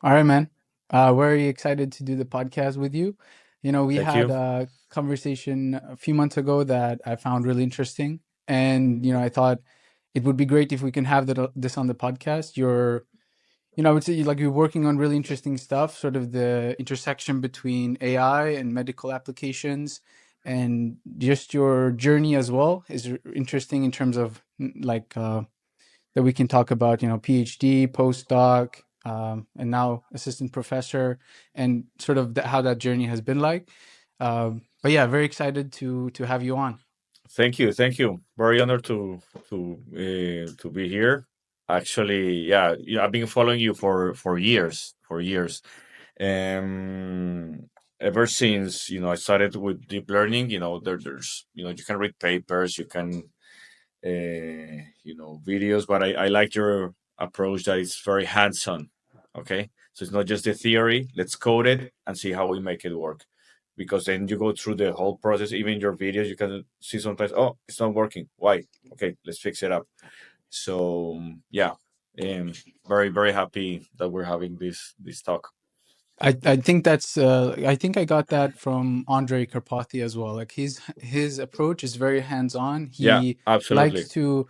All right, man. Very excited to do the podcast with you. We Thank had you. a conversation a few months ago that I found really interesting, and I thought it would be great if we can have this on the podcast. I would say like you're working on really interesting stuff, sort of the intersection between AI and medical applications, and just your journey as well is interesting in terms of that we can talk about, PhD, postdoc, and now assistant professor, and sort of how that journey has been like. But yeah, very excited to have you on. Thank you. Thank you. Very honored to be here. Actually, yeah, I've been following you for years, Um, ever since I started with deep learning. There's you can read papers, you can videos, but I like your approach that it's very hands-on. Okay, so it's not just the theory. Let's code it and see how we make it work. Because then you go through the whole process. Even your videos, you can see sometimes, oh, it's not working. Why? Okay, let's fix it up. So yeah, um, very happy that we're having this talk. I think I think I got that from Andrej Karpathy as well. Like his approach is very hands-on. Yeah, He likes absolutely. to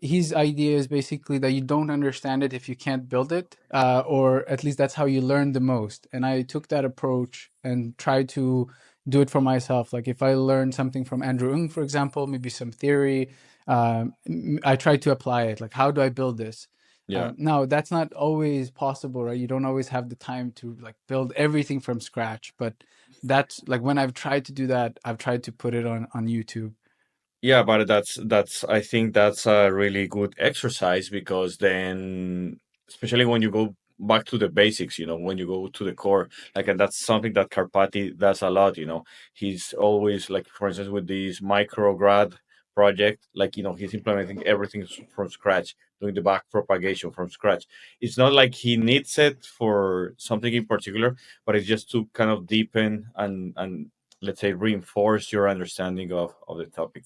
his idea is basically that you don't understand it if you can't build it, or at least that's how you learn the most. And I took that approach and tried to do it for myself. Like if I learn something from Andrew Ng, for example, maybe some theory, I try to apply it. Like how do I build this? Yeah. Now, that's not always possible, right? You don't always have the time to like build everything from scratch, but that's like when I've tried to do that, I've tried to put it on YouTube. Yeah, but that's I think that's a really good exercise because then, especially when you go back to the basics, when you go to the core, like, and that's something that Karpati does a lot. He's always, like, for instance, with this micro grad project, like, he's implementing everything from scratch, doing the back propagation from scratch. It's not like he needs it for something in particular, but it's just to kind of deepen and let's say reinforce your understanding of the topic.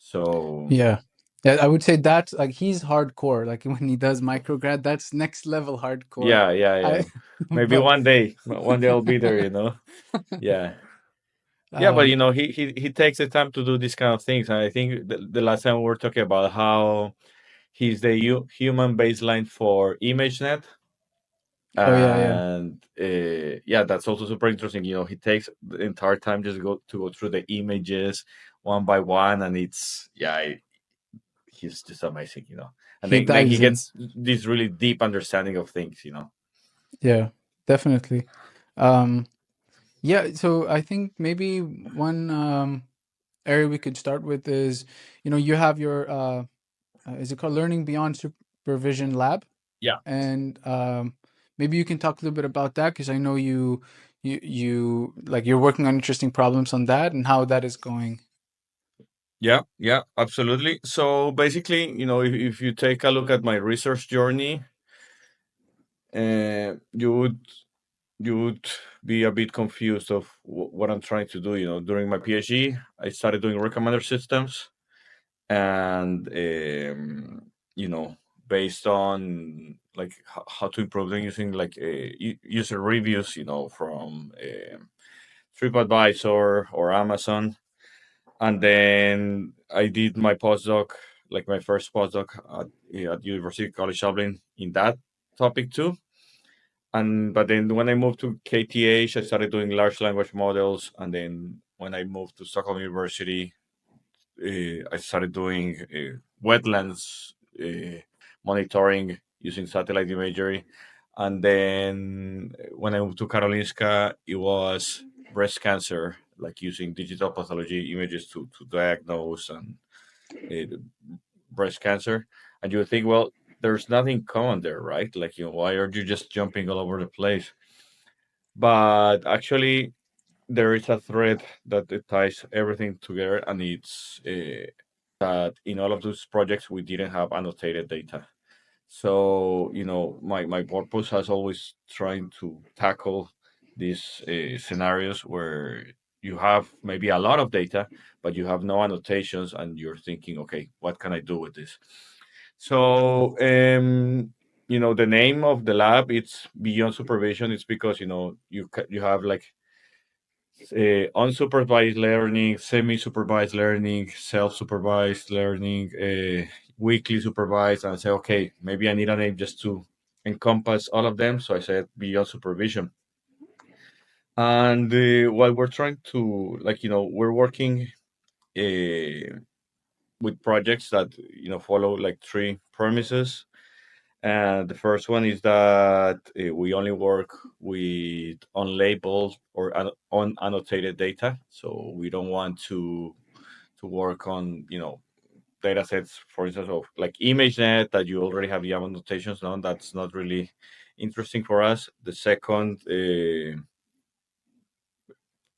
So Yeah. Yeah, I would say that's like he's hardcore. Like when he does micrograd, that's next level hardcore. yeah. I Maybe but one day I'll be there. Yeah, yeah, but um he takes the time to do these kind of things, and I think the last time we were talking about how he's the human baseline for ImageNet, oh yeah, and yeah, that's also super interesting. He takes the entire time just go through the images one by one, and it's he's just amazing. And he then he dives in. gets this really deep understanding of things. Yeah, definitely. Um yeah, so I think maybe one area we could start with is, you have your is it called Learning Beyond Supervision Lab? Yeah. And maybe you can talk a little bit about that because I know you like you're working on interesting problems on that and how that is going. Yeah, absolutely. So basically, if you take a look at my research journey, you would be a bit confused of what I'm trying to do. During my PhD, I started doing recommender systems, and you know, based on like how to improve them using like user reviews, from TripAdvisor or Amazon. And then I did my postdoc, like my first postdoc at University College Dublin in that topic too. And but then when I moved to KTH, I started doing large language models, and then when I moved to Stockholm University, I started doing wetlands monitoring using satellite imagery. And then when I moved to Karolinska, it was breast cancer, like using digital pathology images to diagnose and uh, breast cancer. And you would think, well, there's nothing common there, right? Like, why are you just jumping all over the place? But actually, there is a thread that it ties everything together, and it's that in all of those projects we didn't have annotated data. So my purpose has always trying to tackle these scenarios where you have maybe a lot of data, but you have no annotations, and you're thinking, okay, what can I do with this? So the name of the lab, it's beyond supervision. It's because you have like unsupervised learning, semi-supervised learning, self-supervised learning, weekly supervised, and I say, okay, maybe I need a name just to encompass all of them. So I said beyond supervision. And while we're trying to, like, we're working uh, with projects that follow like three premises. And the first one is that we only work with unlabeled or unannotated data. So we don't want to work on data sets, for instance, of like ImageNet that you already have the annotations on. That's not really interesting for us. The second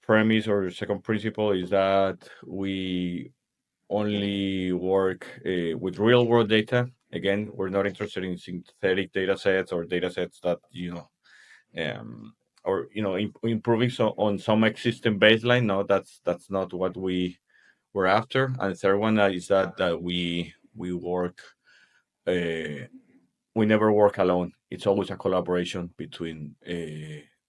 premise or second principle is that we only work with real world data. Again, we're not interested in synthetic data sets or data sets that um, or improving on some existing baseline. No, that's not what we were after. And the third one is that we work. We never work alone. It's always a collaboration between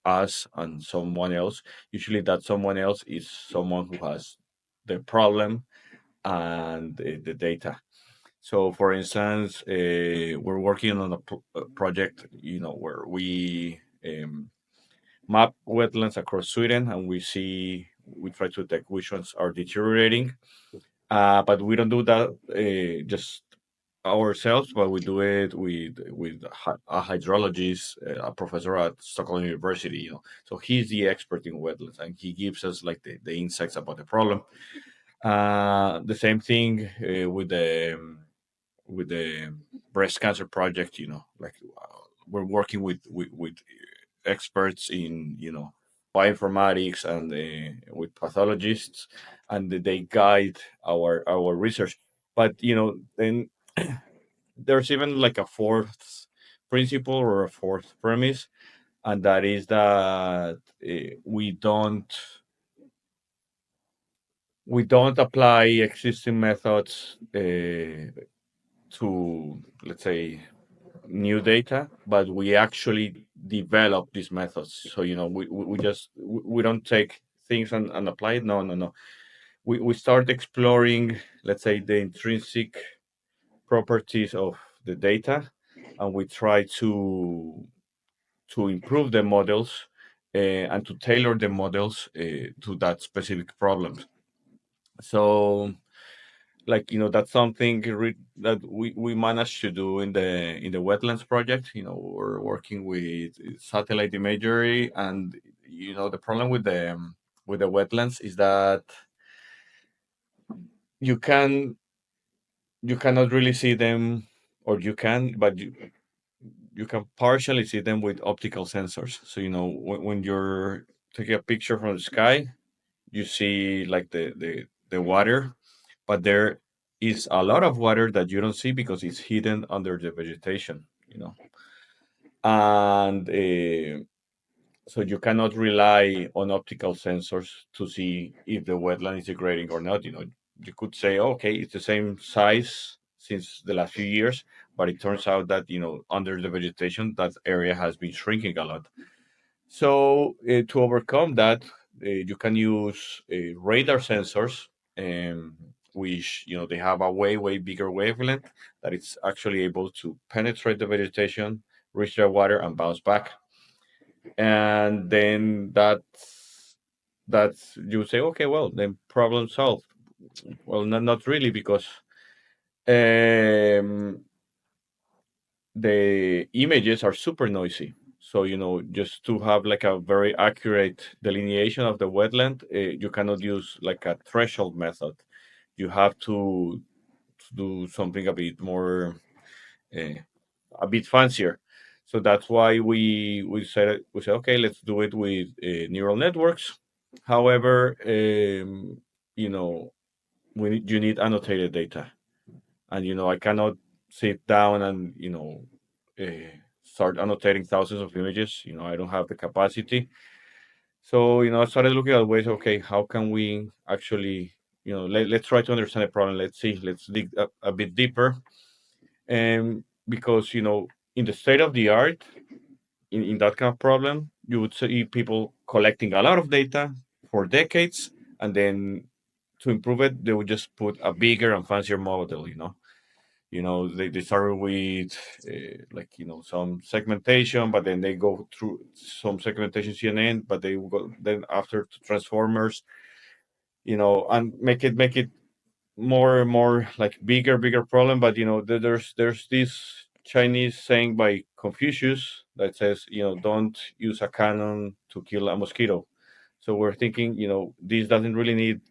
us and someone else. Usually, that someone else is someone who has the problem and the data. So, for instance, we're working on a project, where we map wetlands across Sweden, and we try to detect which ones are deteriorating. But we don't do that just ourselves, but we do it with a hydrologist, a professor at Stockholm University. So he's the expert in wetlands, and he gives us like the insights about the problem. The same thing with the breast cancer project. Like we're working with experts in bioinformatics and with pathologists, and they guide our research. But then there's even like a fourth principle or a fourth premise, and that is that we don't apply existing methods to, let's say, new data, but we actually develop these methods. So we don't take things and apply it. No, no, no. We start exploring, let's say, the intrinsic properties of the data, and we try to improve the models and to tailor the models to that specific problem. So, like, that's something that we managed to do in the wetlands project. We're working with satellite imagery, and the problem with the wetlands is that you cannot really see them, or you can, but you can partially see them with optical sensors. So when you're taking a picture from the sky, you see like the water, but there is a lot of water that you don't see because it's hidden under the vegetation. And so you cannot rely on optical sensors to see if the wetland is degrading or not. You could say, okay, it's the same size since the last few years, but it turns out that under the vegetation, that area has been shrinking a lot. So to overcome that, you can use radar sensors, which they have a way bigger wavelength that it's actually able to penetrate the vegetation, reach the water, and bounce back. And then that's you say, okay, well, then problem solved. Well, not really, because um, the images are super noisy. So, just to have like a very accurate delineation of the wetland, you cannot use like a threshold method. You have to do something uh, a bit fancier. So that's why we said, okay, let's do it with neural networks. However, you know, you need annotated data, and I cannot sit down and uh, start annotating thousands of images. I don't have the capacity. So I started looking at ways. Okay, how can we actually let's try to understand the problem. Let's dig a bit deeper. And because in the state of the art, in that kind of problem, you would see people collecting a lot of data for decades, and then to improve it, they would just put a bigger and fancier model. They started with like some segmentation, but then they go through some segmentation CNN, but they go then after to transformers, and make it more and more like bigger problem. But there's this Chinese saying by Confucius that says, don't use a cannon to kill a mosquito. So we're thinking, this doesn't really need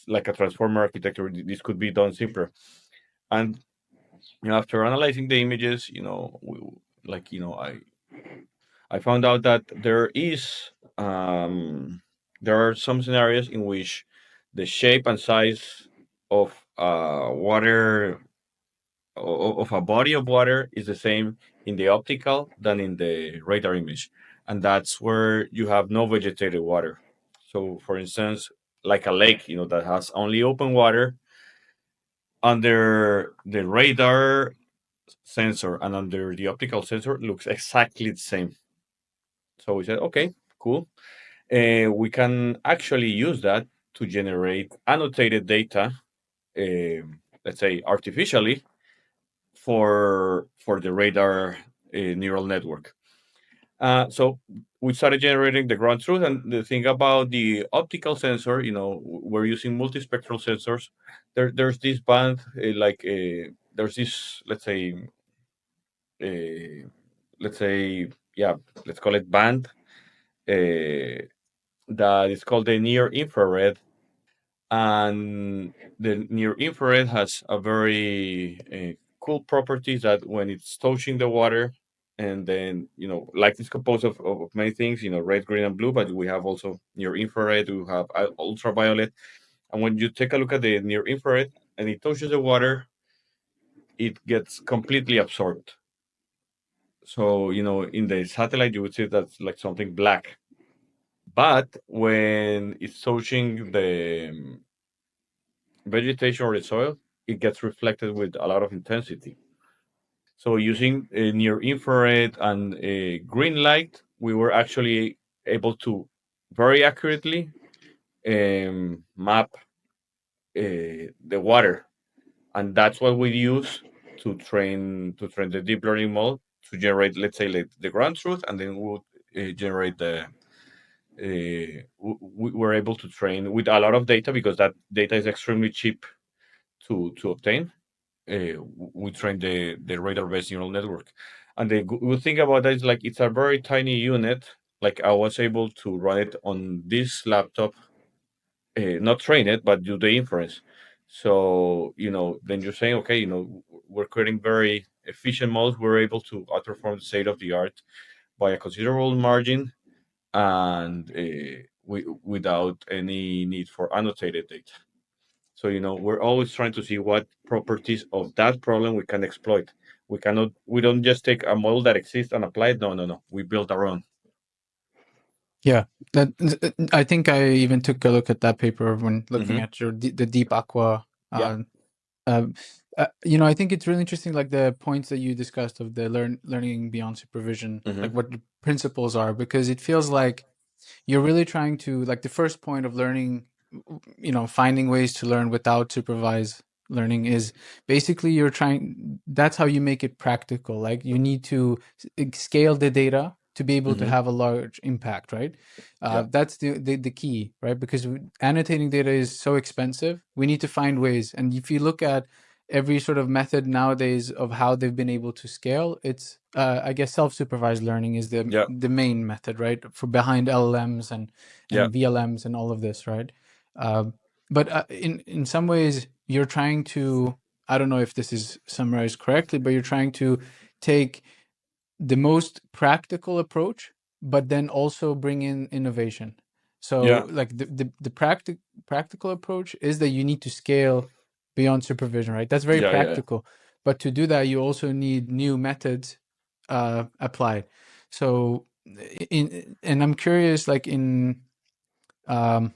like a transformer architecture. This could be done simpler. And after analyzing the images, like I found out that there are some scenarios in which the shape and size of water of a body of water is the same in the optical than in the radar image, and that's where you have no vegetated water. So, for instance, like a lake, that has only open water, under the radar sensor and under the optical sensor looks exactly the same. So we said, okay, cool. We can actually use that to generate annotated data, let's say artificially, for the radar neural network. So we started generating the ground truth. And the thing about the optical sensor, we're using multispectral sensors. There's this band, there's this, uh, yeah, let's call it band, uh, that is called the near infrared. And the near infrared has a very cool properties that when it's touching the water, and then light is composed of many things, red, green, and blue, but we have also near infrared, we have ultraviolet. And when you take a look at the near infrared and it touches the water, it gets completely absorbed. So in the satellite you would see that's like something black, but when it's touching the vegetation or the soil, it gets reflected with a lot of intensity. So using near infrared and green light, we were actually able to very accurately map the water, and that's what we use to train the deep learning model to generate, let's say, like the ground truth, and then we'll generate the. We were able to train with a lot of data because that data is extremely cheap to obtain. We train the radar-based neural network. And the good thing about that is like it's a very tiny unit. Like I was able to run it on this laptop, not train it, but do the inference. So then you're saying, okay, we're creating very efficient models. We're able to outperform the state of the art by a considerable margin, and without any need for annotated data. So we're always trying to see what properties of that problem we can exploit. We don't just take a model that exists and apply it. No, no, no. We build our own. Yeah, I think I even took a look at that paper when looking Hmm. at the deep aqua. Yeah. Uh, I think it's really interesting, like the points that you discussed of the learning beyond supervision, like Hmm. what the principles are, because it feels like you're really trying to, like, the first point of learning, finding ways to learn without supervised learning is basically that's how you make it practical. Like, you need to scale the data to be able to Hmm. have a large impact, right? Yeah. That's the key, right? Because annotating data is so expensive. We need to find ways. And if you look at every sort of method nowadays of how they've been able to scale, it's I guess self-supervised learning is the Yeah. the main method, right, for behind LLMs and Yeah. VLMs and all of this, right? But in some ways you're trying to, I don't know if this is summarized correctly, but you're trying to take the most practical approach, but then also bring in innovation. So, Yeah. like, the practical approach is that you need to scale beyond supervision, right? That's very Yeah. Yeah. practical. But to do that, you also need new methods applied. So, and um,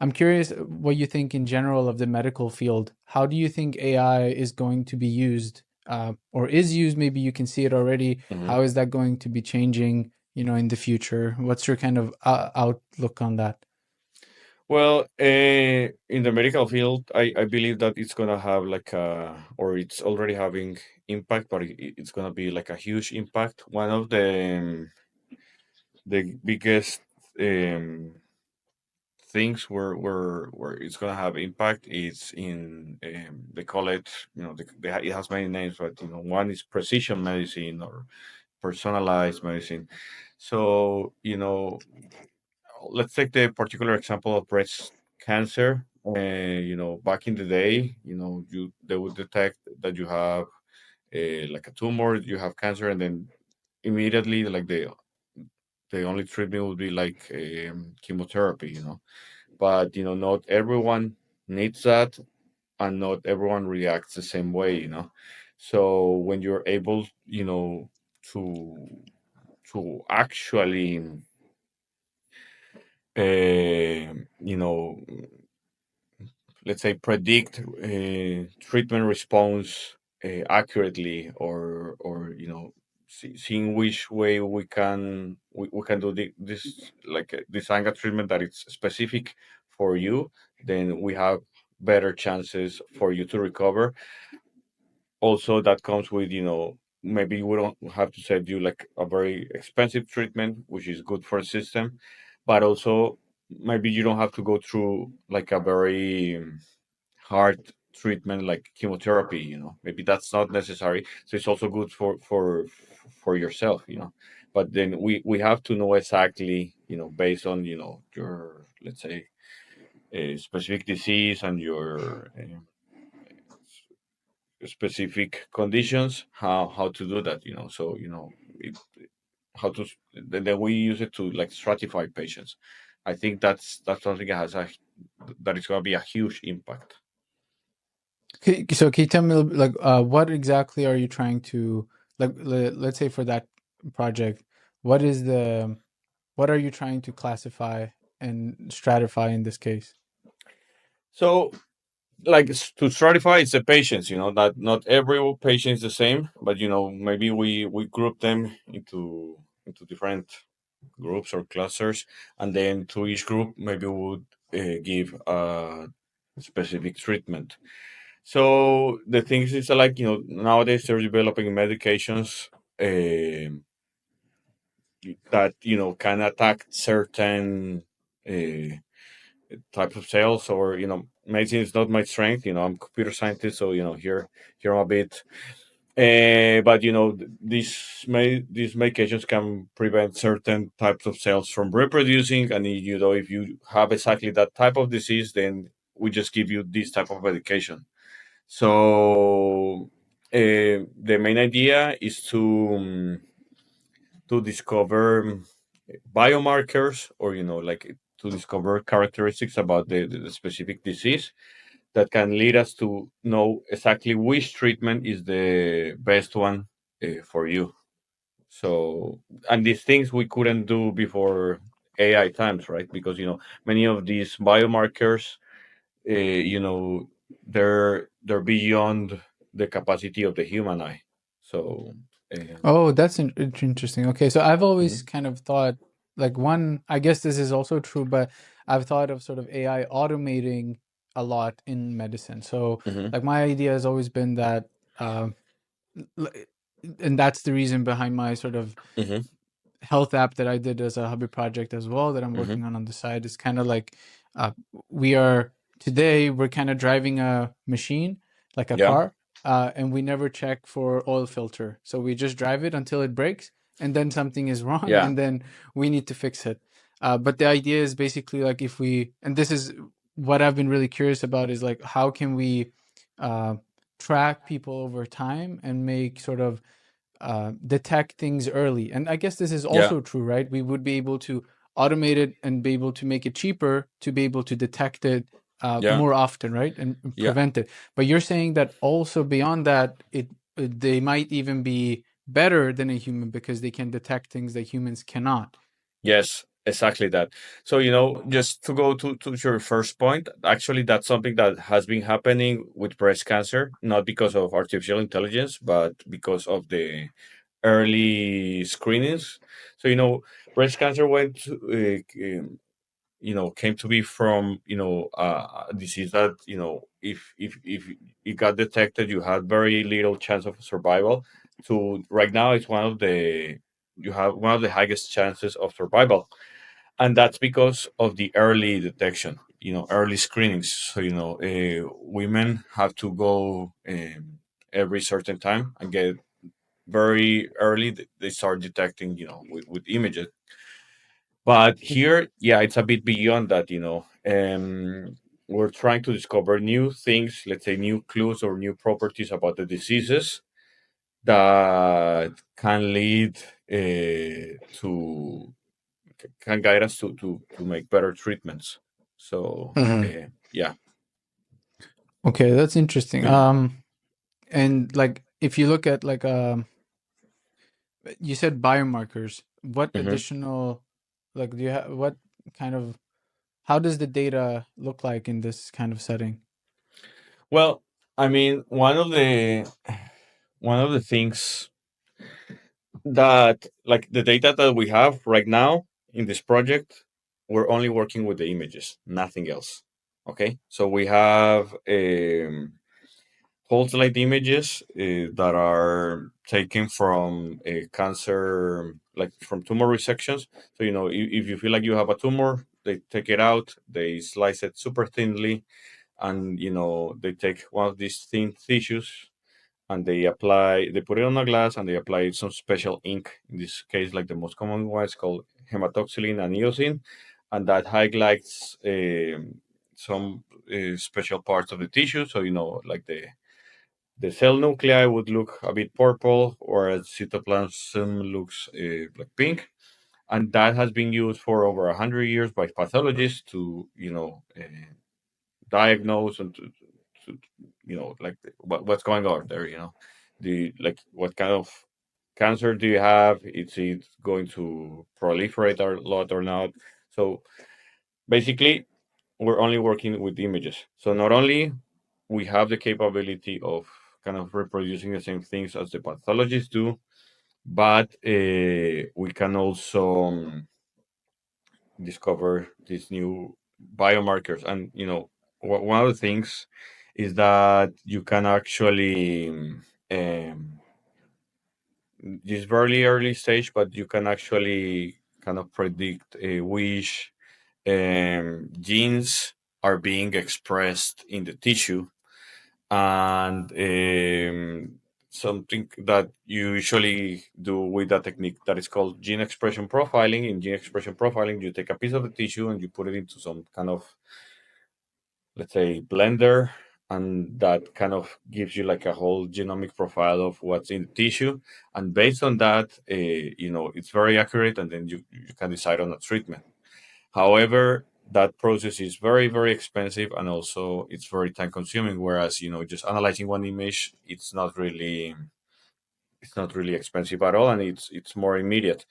I'm curious what you think in general of the medical field. How do you think AI is going to be used or is used, maybe you can see it already. Mhm. How is that going to be changing, in the future? What's your kind of outlook on that? Well, in the medical field, I believe that it's gonna have like or it's already having impact, but it's gonna be like a huge impact. One of the biggest um, things where it's gonna have impact is in they call it, it has many names, but one is precision medicine or personalized medicine. So let's take the particular example of breast cancer. Back in the day, they would detect that you have like a tumor, you have cancer, and then immediately, like the only treatment would be like chemotherapy. But not everyone needs that, and not everyone reacts the same way. So when you're able, to actually, you know let's say, predict treatment response accurately, or seeing which way we can do this, like design a treatment that is specific for you, then we have better chances for you to recover. Also, that comes with, maybe we don't have to send you like a very expensive treatment, which is good for the system, but also maybe you don't have to go through like a very hard treatment like chemotherapy. Maybe that's not necessary, so it's also good for yourself. But then we have to know exactly, based on, your, let's say, specific disease and your specific conditions, how to do that. So it, how to then we use it to like stratify patients. I think that's something that is going to be a huge impact. So can you tell me a little bit, like, what exactly are you trying to, like, let's say for that project, what is the what are you trying to classify and stratify in this case? So, like, to stratify, it's the patients. That not every patient is the same, but maybe we group them into different groups or clusters, and then to each group maybe we would give a specific treatment. So the thing is that, like, nowadays they're developing medications that can attack certain uh, types of cells, or medicine is not my strength. I'm a computer scientist, so here I'm a bit. But these medications can prevent certain types of cells from reproducing, and if you have exactly that type of disease, then we just give you this type of medication. So the main idea is to discover biomarkers, or like to discover characteristics about the specific disease that can lead us to know exactly which treatment is the best one for you. So, and these things we couldn't do before AI times, right? Because many of these biomarkers, they're beyond the capacity of the human eye. So, Oh, that's interesting. Okay, so I've always mhm, kind of thought, like, one, I guess this is also true, but I've thought of sort of AI automating a lot in medicine. So, mhm, like, my idea has always been that, um, l- and that's the reason behind my sort of mhm, health app that I did as a hobby project as well, that I'm mhm, working on the side. Is kind of like, uh, we are today we're kind of driving a machine, like a yeah, car, and we never check for oil filter. So we just drive it until it breaks, and then something is wrong, yeah, and then we need to fix it. But the idea is basically like, if we, and this is what I've been really curious about, is like, how can we uh, track people over time and make sort of detect things early. And I guess this is yeah, also true, right? We would be able to automate it and be able to make it cheaper to be able to detect it yeah, more often, right? And yeah. prevent it. But you're saying that also beyond that, they might even be better than a human because they can detect things that humans cannot. Yes. exactly that. So, just to go to your first point, actually, that's something that has been happening with breast cancer, not because of artificial intelligence, but because of the early screenings. So, breast cancer went to, came to be from a disease that if it got detected, you had very little chance of survival. To right now, it's one of the you have one of the highest chances of survival, and that's because of the early detection, early screenings. So women have to go every certain time and get very early. They start detecting, with images. But here, yeah, it's a bit beyond that. We're trying to discover new things, let's say new clues or new properties about the diseases that can lead to can guide us to make better treatments. So Hmm. yeah. Okay, that's interesting. And like if you look at like you said biomarkers, what Mhm. additional like do you have what kind of how does the data look like in this kind of setting? Well, I mean, one of the things that, like, the data that we have right now in this project, we're only working with the images, nothing else. Okay, so we have pulse light images that are taken from a cancer, like from tumor resections. So if you feel like you have a tumor, they take it out, they slice it super thinly, and they take one of these thin tissues, and they put it on a glass, and they apply some special ink. In this case, like the most common one is called hematoxylin and eosin, and that highlights some special parts of the tissue. So like the cell nuclei would look a bit purple, whereas cytoplasm looks like pink. And that has been used for over 100 years by pathologists to diagnose and to like what's going on there. The like what kind of cancer do you have? Is it going to proliferate a lot or not? So basically, we're only working with images. So not only we have the capability of kind of reproducing the same things as the pathologists do, but we can also discover these new biomarkers. And one of the things is that you can actually this very early stage, but you can actually kind of predict which genes are being expressed in the tissue. And something that you usually do with a technique that is called gene expression profiling. In gene expression profiling, you take a piece of the tissue and you put it into some kind of, let's say, blender, and that kind of gives you like a whole genomic profile of what's in the tissue. And based on that, it's very accurate, and then you can decide on a treatment. However, that process is very, very expensive, and also it's very time consuming. Whereas, just analyzing one image, it's not really expensive at all, and it's more immediate.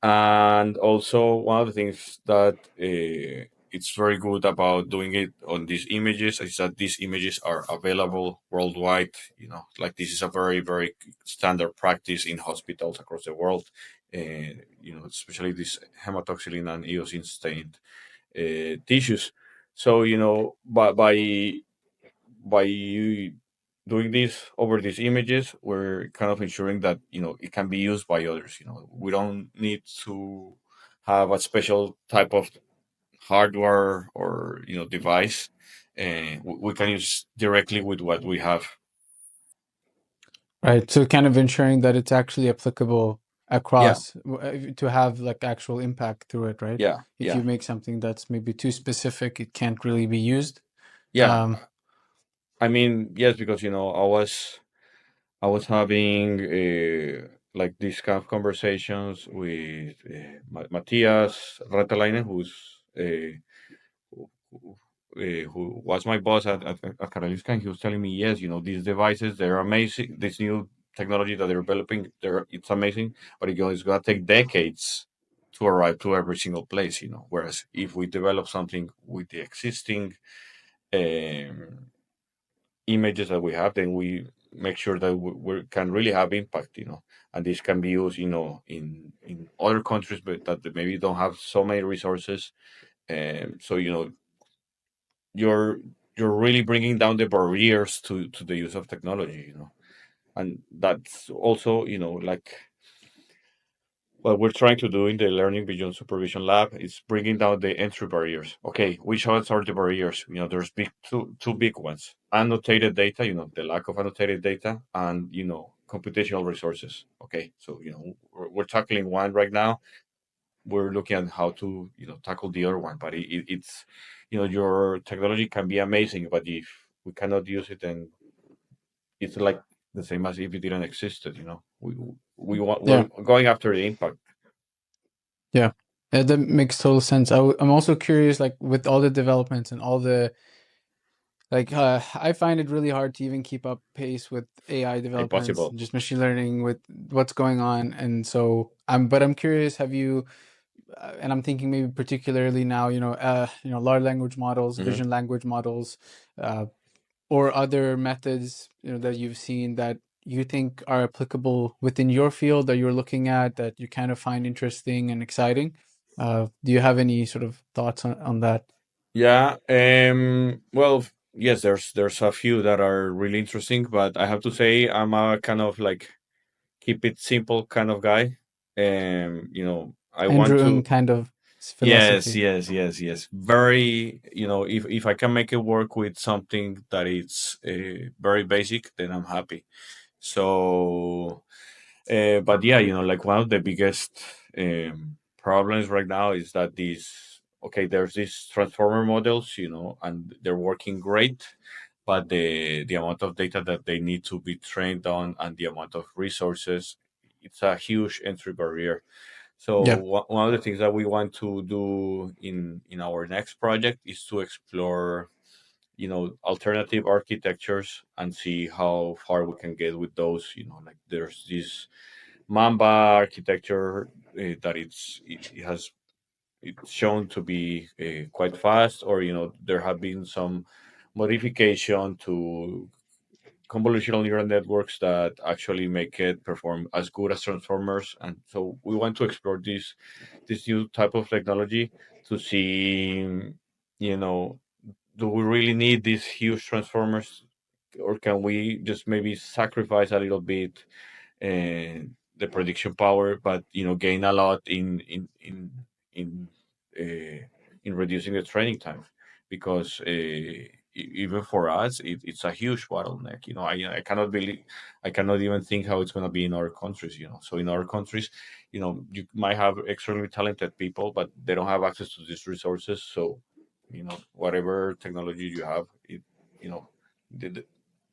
And also, one of the things that it's very good about doing it on these images is that these images are available worldwide. Like, this is a very, very standard practice in hospitals across the world. Especially this hematoxylin and eosin stained tissues. So by you doing this over these images, we're kind of ensuring that it can be used by others. We don't need to have a special type of hardware or device, and we can use directly with what we have. Right. So kind of ensuring that it's actually applicable Yeah, across to have like actual impact through it, right? yeah, If yeah, you make something that's maybe too specific, it can't really be used. yeah. Um, I mean, yes, because I was having like these kind of conversations with Matthias Ratalainen, who was my boss at Karolinska, and he was telling me, yes, these devices, they're amazing. This new technology that they're developing, it's amazing, but it's going to take decades to arrive to every single place. Whereas if we develop something with the existing um, images that we have, then we make sure that we can really have impact. And this can be used, in other countries, but that maybe don't have so many resources. So you're you're really bringing down the barriers to the use of technology. And that's also, like what we're trying to do in the Learning Beyond Supervision Lab is bringing down the entry barriers. Okay, which ones are the barriers? There's two big ones: annotated data. The lack of annotated data, and computational resources. Okay, so we're tackling one right now. We're looking at how to tackle the other one. But it's your technology can be amazing, but if we cannot use it, then it's like the same as if it didn't exist. We're Yeah, going after the impact. yeah, that makes total sense. I'm also curious, like with all the developments and all the like, I find it really hard to even keep up pace with AI developments, Impossible. and just machine learning with what's going on. And so but I'm curious, have you? And I'm thinking maybe particularly now, large language models, Hmm. vision language models, uh, or other methods, that you've seen that you think are applicable within your field that you're looking at that you kind of find interesting and exciting. Do you have any sort of thoughts on that? Yeah. Well, yes. There's a few that are really interesting, but I have to say I'm a kind of like keep it simple kind of guy. I want Andrew Ng to. kind of Yes, philosophy. yes, yes, yes. Very. If I can make it work with something that is very basic, then I'm happy. So, but yeah, like one of the biggest problems right now is that there's these transformer models, and they're working great, but the amount of data that they need to be trained on and the amount of resources, it's a huge entry barrier. So Yeah, one of the things that we want to do in our next project is to explore alternative architectures and see how far we can get with those. Like there's this Mamba architecture that it has it's shown to be quite fast, or there have been some modification to convolutional neural networks that actually make it perform as good as transformers. And so we want to explore this new type of technology to see, you know do we really need these huge transformers, or can we just maybe sacrifice a little bit the prediction power, but gain a lot in uh, in reducing the training time, because even for us it's a huge bottleneck. I cannot even think how it's going to be in other countries. So in other countries, you might have extremely talented people, but they don't have access to these resources. So whatever technology you have, you know they,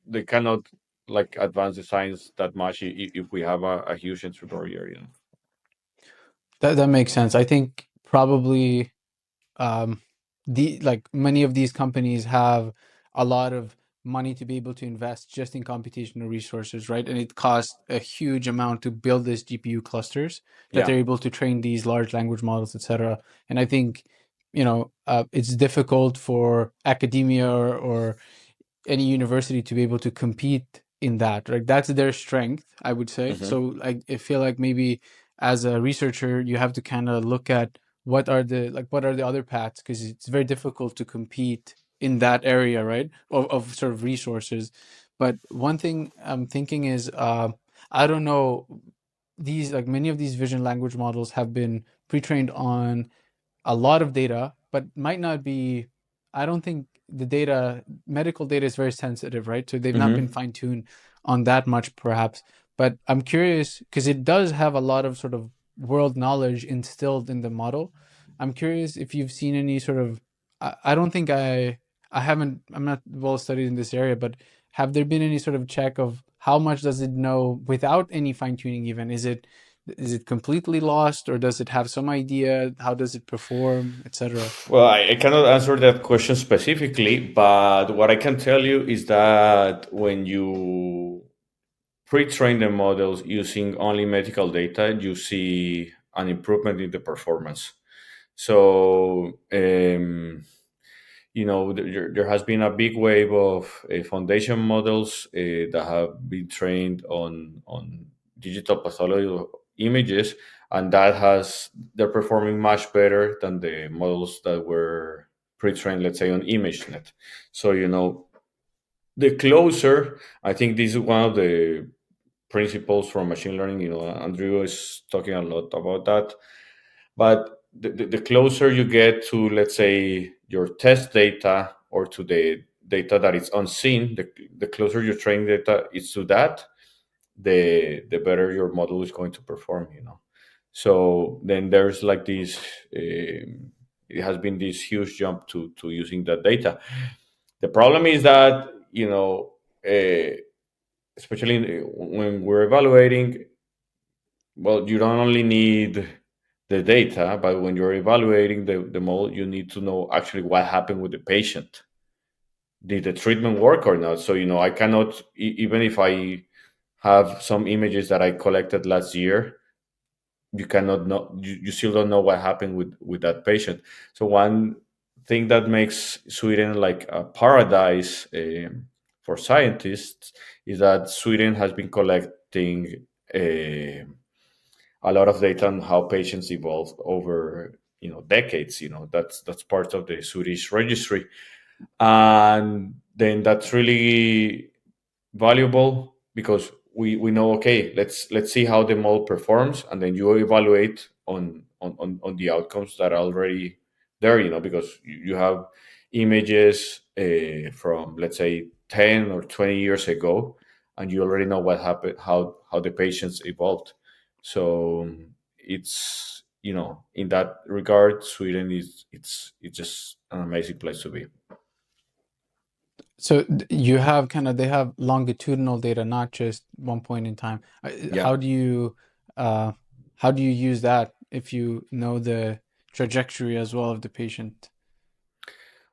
they cannot like advance the science that much if we have a huge entry barrier. that makes sense. I think probably, um, many of these companies have a lot of money to be able to invest just in computational resources, right? And it costs a huge amount to build these GPU clusters that Yeah. they're able to train these large language models, etc. And I think, it's difficult for academia or any university to be able to compete in that, right? That's their strength, I would say. Hmm. So I feel like maybe as a researcher you have to kind of look at what are the other paths, because it's very difficult to compete in that area, right, of sort of resources. But one thing I'm thinking is, I don't know, these like many of these vision language models have been pre-trained on a lot of data, but might not be. I don't think the data, medical data, is very sensitive, right? So they've not been Hmm. fine tuned on that much, perhaps. But I'm curious because it does have a lot of sort of world knowledge instilled in the model. I'm curious if you've seen any sort of. I don't think I haven't. I'm not well studied in this area, but have there been any sort of check of how much does it know without any fine tuning? Even is it completely lost, or does it have some idea? How does it perform, etc.? Well, I cannot answer that question specifically, but what I can tell you is that when you pre-train the models using only medical data, you see an improvement in the performance. So there has been a big wave of foundation models that have been trained on digital pathology images, and they're performing much better than the models that were pre-trained, let's say, on ImageNet. So the closer, I think this is one of the principles from machine learning. Andrew is talking a lot about that. But the closer you get to, let's say, your test data or to the data that is unseen, the closer your training data is to that, the better your model is going to perform. So then there's like this, it has been this huge jump to using that data. The problem is that, especially when we're evaluating, well, you don't only need the data, but when you're evaluating the model, you need to know actually what happened with the patient. Did the treatment work or not? So, I cannot, even if I have some images that I collected last year, you cannot know, you still don't know what happened with that patient. So, one thing that makes Sweden like a paradise for scientists is that Sweden has been collecting. A lot of data on how patients evolve over decades. That's part of the Swedish registry, and then that's really valuable because we know, okay, let's see how the model performs, and then you evaluate on the outcomes that are already there. Because you have images from, let's say, 10 or 20 years ago, and you already know what happened, how the patients evolved. So it's, in that regard, Sweden it's just an amazing place to be. So you have they have longitudinal data, not just one point in time. Yeah. Uh, how do you use that if you know the trajectory as well of the patient?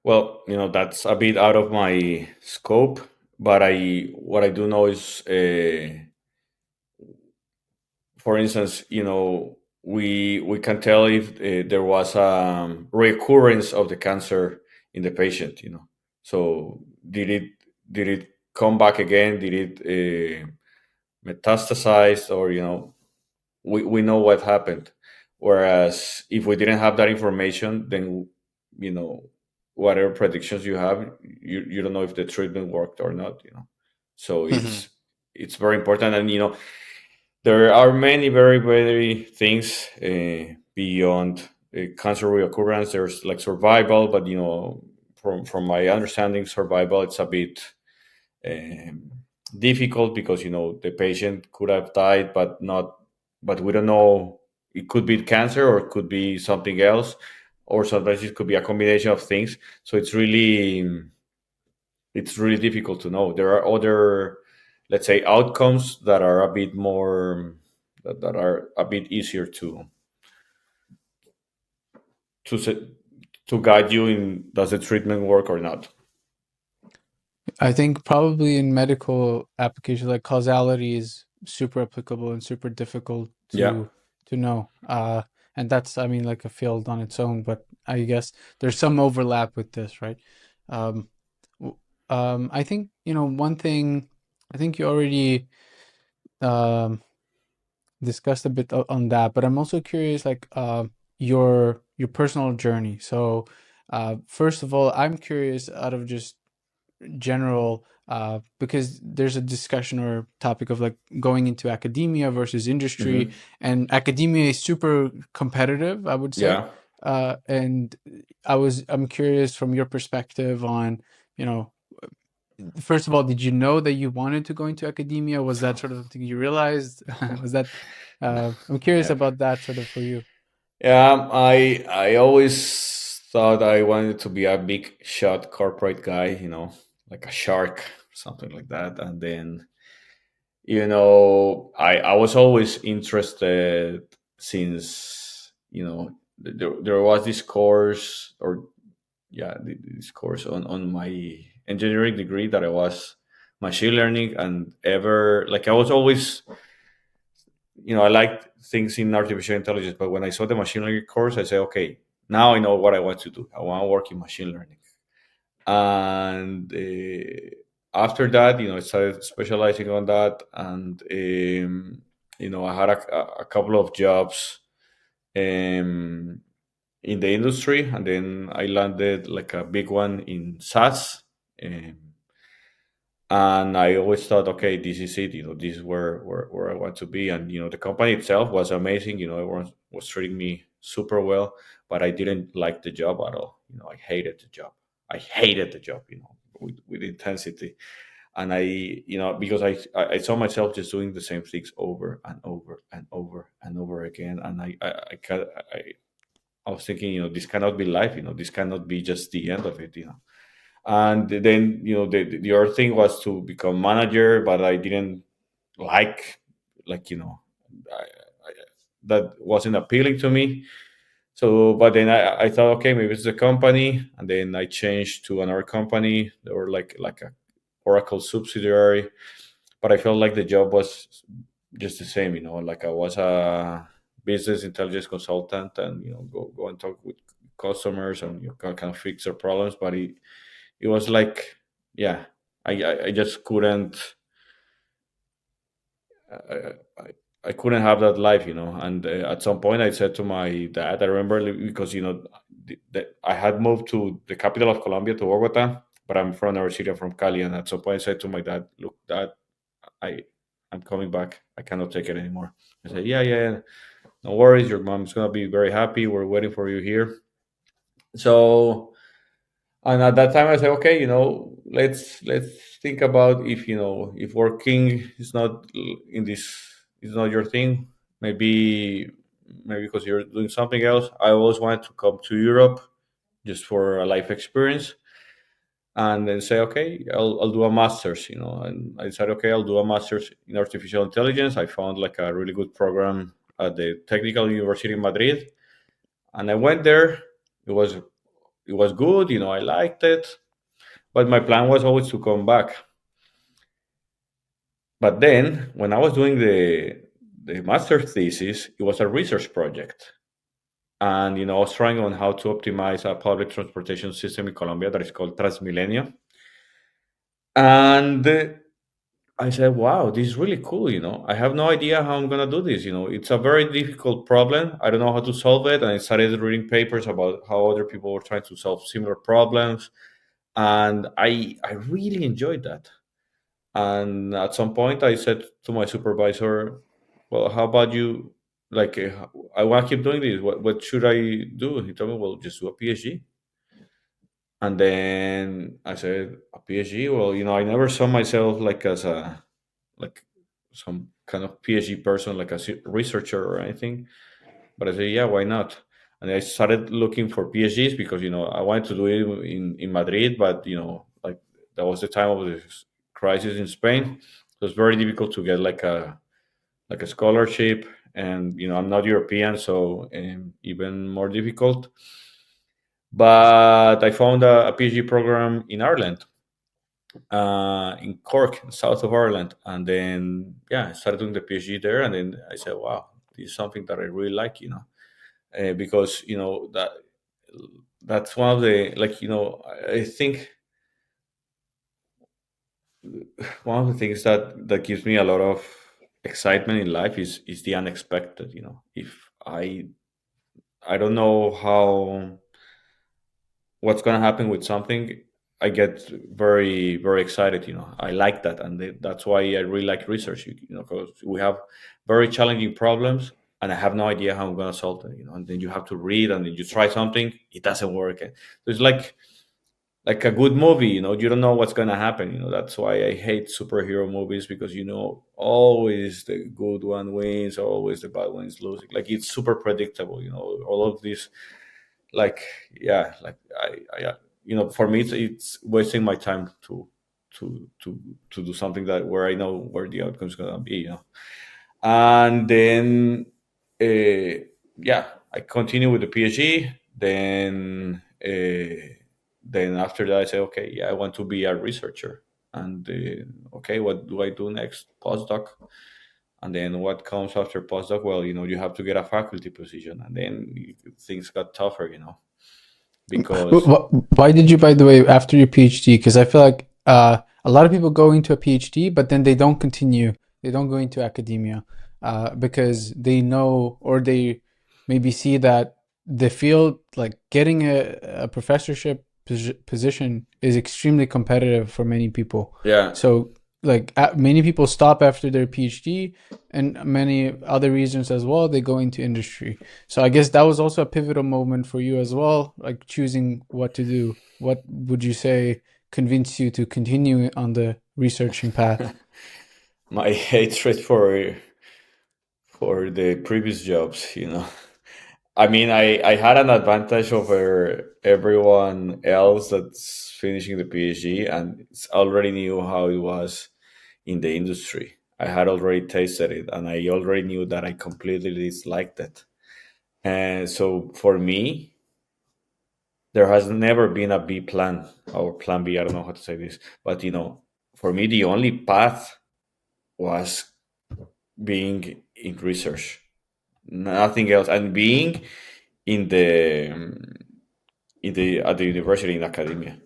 Well, that's a bit out of my scope, but I what I do know is, for instance, we can tell if there was a recurrence of the cancer in the patient. So did it come back again? Did it metastasize, or we know what happened. Whereas if we didn't have that information, then you know whatever predictions you have, you don't know if the treatment worked or not. So it's very important, and there are many very very things beyond cancer reoccurrence. There's like survival, but from my understanding, survival it's a bit um, difficult because the patient could have died, but we don't know. It could be cancer, or it could be something else, or sometimes it could be a combination of things. So it's really difficult to know. There are other, let's say, outcomes that are a bit more, that are a bit easier to se- to guide you in, does the treatment work or not. I think probably in medical applications, like causality is super applicable and super difficult Yeah. to know. And that's, I mean, like a field on its own, but I guess there's some overlap with this, right? Um, I think, one thing I think you already um, discussed a bit on that, but I'm also curious, like your personal journey. So, first of all, I'm curious out of just general, because there's a discussion or topic of like going into academia versus industry, Hmm. and academia is super competitive, I would say. Yeah. And I'm curious from your perspective on, you know, first of all, did you know that you wanted to go into academia? Was that sort of something you realized? Was that, I'm curious Yeah. about that sort of for you. Yeah, I always thought I wanted to be a big shot corporate guy, like a shark, something like that. And then, I was always interested since, there was this course, or yeah, this course on my engineering degree, that I was machine learning, and ever, like, I was always, I liked things in artificial intelligence, but when I saw the machine learning course, I said, okay, now I know what I want to do. I want to work in machine learning. And after that, I started specializing on that. And I had a couple of jobs um, in the industry, and then I landed like a big one in SaaS. Um, and I always thought, okay, this is it. This is where I want to be. And the company itself was amazing. Everyone was treating me super well, but I didn't like the job at all. I hated the job. I hated the job. With intensity. And because I saw myself just doing the same things over and over and over and over again. And I was thinking, this cannot be life. This cannot be just the end of it. And then the other thing was to become manager, but I didn't like like you know I, I, that wasn't appealing to me. So but then I thought, okay, maybe it's a company. And then I changed to another company. They were like a Oracle subsidiary, but I felt like the job was just the same. Like I was a business intelligence consultant, and go and talk with customers, and kind of fix their problems. But it was like, yeah, I just couldn't, I, I, I couldn't have that life. And at some point I said to my dad, I remember, because I had moved to the capital of Colombia, to Bogota, but I'm from our city, I'm from Cali. And at some point I said to my dad, look, dad, I I'm coming back. I cannot take it anymore. I said, yeah, yeah, yeah, no worries. Your mom's gonna be very happy. We're waiting for you here. So, and at that time I said, okay, let's think about, if working is not in this is not your thing. Maybe because you're doing something else. I always wanted to come to Europe just for a life experience, and then say, okay, I'll do a master's. And I said, okay, I'll do a master's in artificial intelligence. I found like a really good program at the Technical University in Madrid, and I went there. It was good. I liked it, but my plan was always to come back. But then, when I was doing the master thesis, it was a research project, and I was trying on how to optimize a public transportation system in Colombia that is called Transmilenio. And I said, "Wow, this is really cool." I have no idea how I'm gonna do this. It's a very difficult problem. I don't know how to solve it, and I started reading papers about how other people were trying to solve similar problems, and I really enjoyed that. And at some point, I said to my supervisor, "Well, how about you? Like, I want to keep doing this. What should I do?" He told me, "Well, just do a PhD." And then I said, "A PhD? Well, I never saw myself like as a like some kind of PhD person, like a researcher or anything." But I said, "Yeah, why not?" And I started looking for PhDs because I wanted to do it in Madrid, but like that was the time of the crisis in Spain. So it's very difficult to get like a scholarship, and I'm not European, so even more difficult. But I found a PhD program in Ireland, in Cork, south of Ireland, and then yeah, I started doing the PhD there, and then I said, "Wow, this is something that I really like," because that's one of the, like, I think one of the things that gives me a lot of excitement in life is the unexpected. If I don't know how what's going to happen with something, I get very, very excited. I like that, and that's why I really like research. Because we have very challenging problems, and I have no idea how I'm going to solve them. And then you have to read, and then you try something, it doesn't work. So it's like a good movie. You don't know what's going to happen. That's why I hate superhero movies, because always the good one wins, always the bad one is losing. Like, it's super predictable. All of this, like, yeah, like for me it's wasting my time to do something that where I know where the outcome is gonna be. And then yeah, I continue with the PhD. Then after that I say, okay, yeah, I want to be a researcher. And okay, what do I do next? Postdoc. And then what comes after postdoc? Well, you have to get a faculty position, and then things got tougher, because Why did you, by the way, after your PhD? Because I feel like a lot of people go into a PhD, but then they don't continue. They don't go into academia because they know or they maybe see that the field, like getting a professorship position, is extremely competitive for many people. yeah. So, like, many people stop after their PhD, and many other reasons as well. They go into industry. So I guess that was also a pivotal moment for you as well, like choosing what to do. What would you say convinced you to continue on the researching path? My hatred for the previous jobs, I mean, I had an advantage over everyone else that's finishing the PhD, and already knew how it was in the industry. I had already tasted it, and I already knew that I completely disliked it. And so for me, there has never been a B plan or plan B. I don't know how to say this, but for me, the only path was being in research, nothing else, and being in the at the university in academia.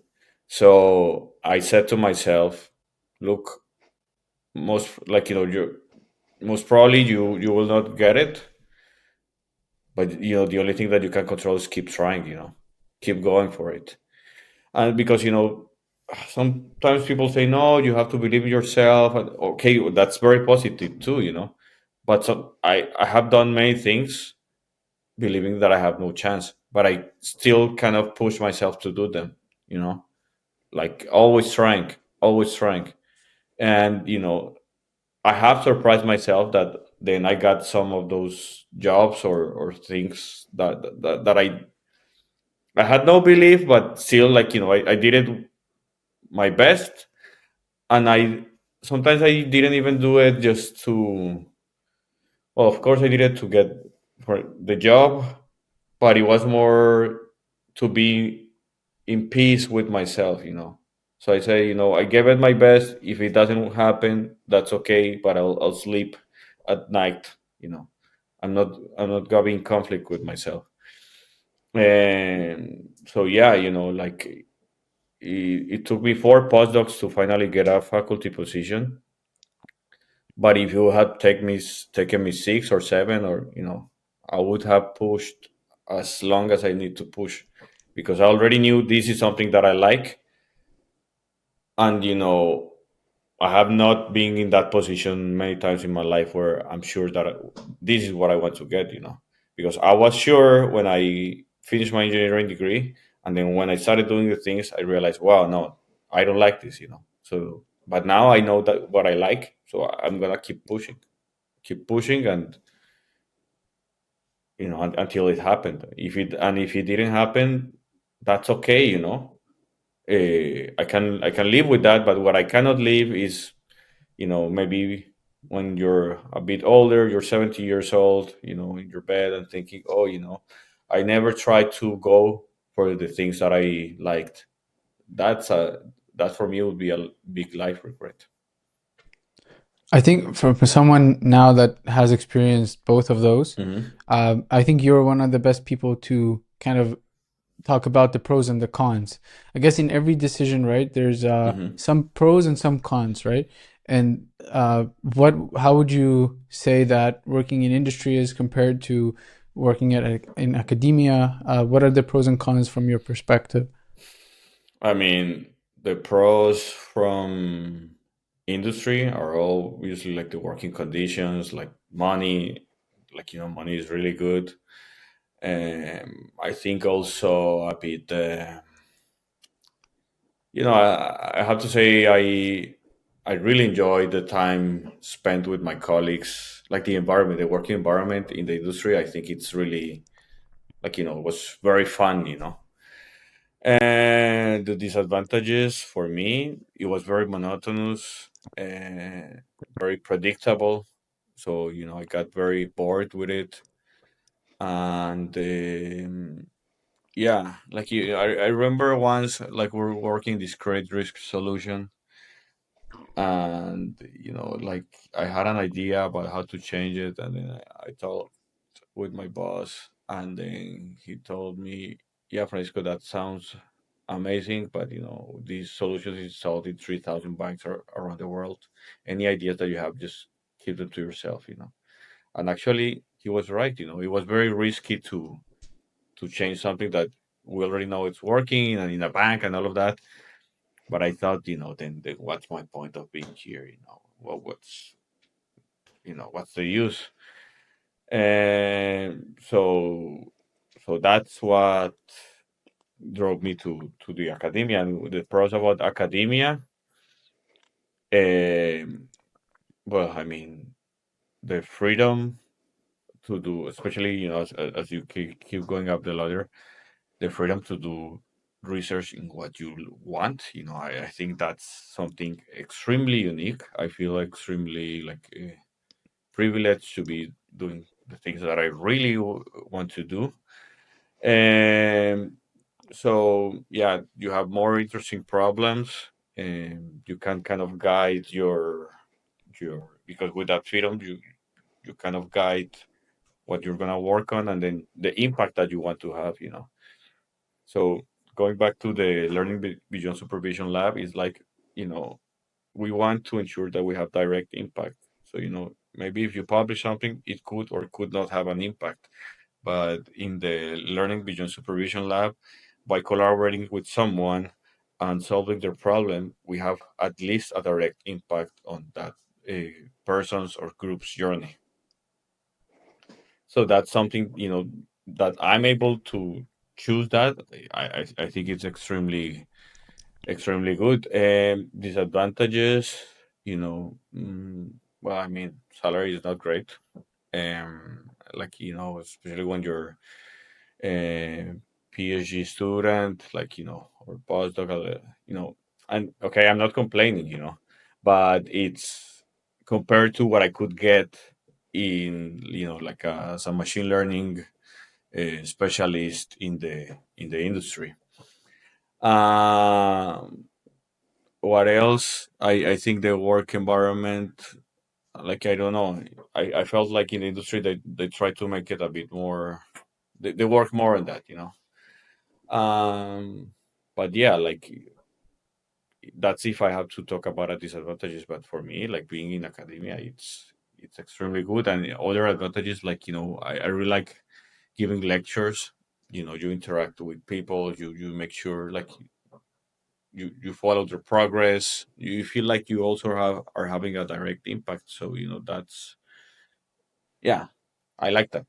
So I said to myself, look, most like you most probably you will not get it, but the only thing that you can control is keep trying, keep going for it. And because sometimes people say no, you have to believe in yourself, and okay, that's very positive too, but I have done many things believing that I have no chance, but I still kind of push myself to do them, you know, like always trying. And, I have surprised myself that then I got some of those jobs or things that I had no belief, but still, like, I did it my best. And I sometimes I didn't even do it just to, well, of course I did it to get for the job, but it was more to be in peace with myself, So I say, I gave it my best. If it doesn't happen, that's okay, but I'll sleep at night, I'm not gonna be in conflict with myself. And so yeah, like it took me 4 postdocs to finally get a faculty position. But if you had taken me 6 or 7, or I would have pushed as long as I need to push, because I already knew this is something that I like. And I have not been in that position many times in my life where I'm sure that this is what I want to get, because I was sure when I finished my engineering degree, and then when I started doing the things, I realized, wow, no, I don't like this, So, but now I know that what I like, so I'm gonna keep pushing, and until it happened. If it didn't happen, that's okay, I can live with that. But what I cannot live is, maybe when you're a bit older, you're 70 years old, in your bed and thinking, oh, I never tried to go for the things that I liked. That for me would be a big life regret. I think for someone now that has experienced both of those, Hmm. I think you're one of the best people to kind of talk about the pros and the cons. I guess in every decision, right, there's Hmm. some pros and some cons, right? And how would you say that working in industry is compared to working in academia? What are the pros and cons from your perspective? I mean, the pros from industry are all usually like the working conditions, like money, like money is really good. I think also a bit. I have to say I really enjoy the time spent with my colleagues, like the environment, the working environment in the industry. I think it's really, like, it was very fun. And the disadvantages for me, it was very monotonous and very predictable. So I got very bored with it. And yeah, like I remember once, like we're working this credit risk solution, And like I had an idea about how to change it, and then I talked with my boss, and then he told me, "Yeah, Francisco, that sounds amazing, but these solutions is sold in 3,000 banks around the world. Any ideas that you have, just keep them to yourself." And actually, he was right. It was very risky to change something that we already know it's working and in a bank and all of that. But I thought, then what's my point of being here? What's the use? And so that's what drove me to the academia. And the pros about academia, um, well, I mean, the freedom to do, especially as you keep going up the ladder, the freedom to do research in what you want. I think that's something extremely unique. I feel extremely like privileged to be doing the things that I really want to do. And so, yeah, you have more interesting problems, and you can kind of guide your because with that freedom, you kind of guide what you're gonna work on, and then the impact that you want to have. So going back to the learning beyond supervision lab is like, you know, we want to ensure that we have direct impact. So, maybe if you publish something, it could or could not have an impact. But in the learning beyond supervision lab, by collaborating with someone and solving their problem, we have at least a direct impact on that person's or group's journey. So that's something, that I'm able to choose that. I think it's extremely good. Disadvantages, well, I mean, salary is not great. Like, especially when you're a PhD student, like, or postdoc, and okay, I'm not complaining, but it's compared to what I could get in, like as a machine learning specialist in the industry. Um, what else? I think the work environment, like I don't know, I felt like in the industry they try to make it a bit more. They work more on that. Um, but yeah, like that's if I have to talk about a disadvantages. But for me, like being in academia, it's extremely good. And other advantages, like I really like giving lectures. You interact with people. You make sure like you follow their progress. You feel like you also are having a direct impact. So that's, yeah, I like that.